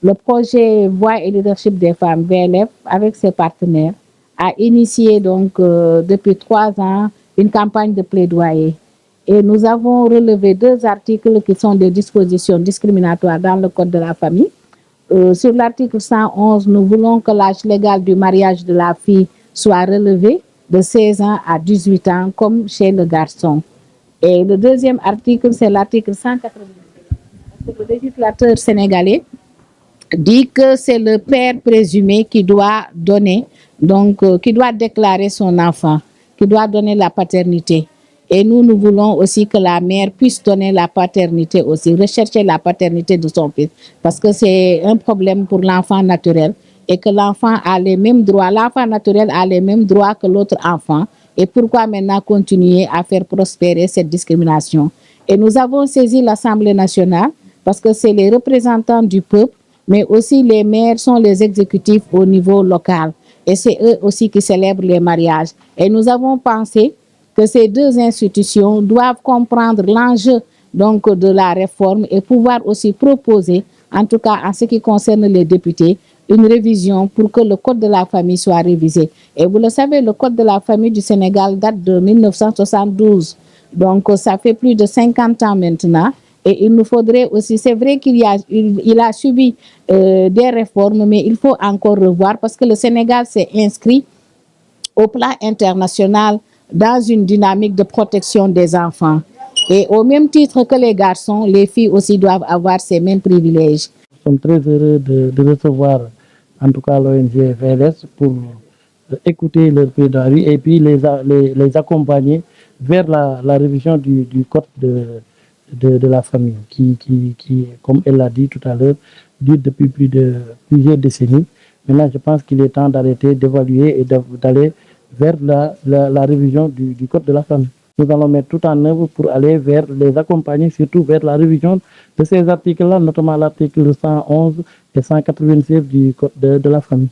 Le projet Voix et leadership des femmes, VLF, avec ses partenaires, a initié donc depuis 3 ans une campagne de plaidoyer. Et nous avons relevé 2 articles qui sont des dispositions discriminatoires dans le Code de la famille. Sur l'article 111, nous voulons que l'âge légal du mariage de la fille soit relevé de 16 ans à 18 ans, comme chez le garçon. Et le deuxième article, c'est l'article 187. Le législateur sénégalais dit que c'est le père présumé qui doit donner, donc qui doit déclarer son enfant, qui doit donner la paternité. Et nous voulons aussi que la mère puisse donner la paternité aussi, rechercher la paternité de son fils, parce que c'est un problème pour l'enfant naturel et que l'enfant a les mêmes droits, l'enfant naturel a les mêmes droits que l'autre enfant. Et pourquoi maintenant continuer à faire prospérer cette discrimination? Et nous avons saisi l'Assemblée nationale parce que c'est les représentants du peuple, mais aussi les maires sont les exécutifs au niveau local. Et c'est eux aussi qui célèbrent les mariages. Et nous avons pensé que ces 2 institutions doivent comprendre l'enjeu donc de la réforme et pouvoir aussi proposer, en tout cas en ce qui concerne les députés, une révision pour que le Code de la famille soit révisé. Et vous le savez, le Code de la famille du Sénégal date de 1972. Donc, ça fait plus de 50 ans maintenant. Et il nous faudrait aussi, c'est vrai qu'il a subi des réformes, mais il faut encore revoir parce que le Sénégal s'est inscrit au plan international dans une dynamique de protection des enfants. Et au même titre que les garçons, les filles aussi doivent avoir ces mêmes privilèges. Nous sommes très heureux de recevoir en tout cas l'ONG VLS pour écouter leur plaidoirie et puis les accompagner vers la révision du code de la famille qui, comme elle l'a dit tout à l'heure, dure depuis plusieurs décennies. Maintenant, je pense qu'il est temps d'arrêter, d'évaluer et d'aller vers la révision du code de la famille. Nous allons mettre tout en œuvre pour aller vers les accompagner, surtout vers la révision de ces articles-là, notamment l'article 111 et 196 du code de la famille.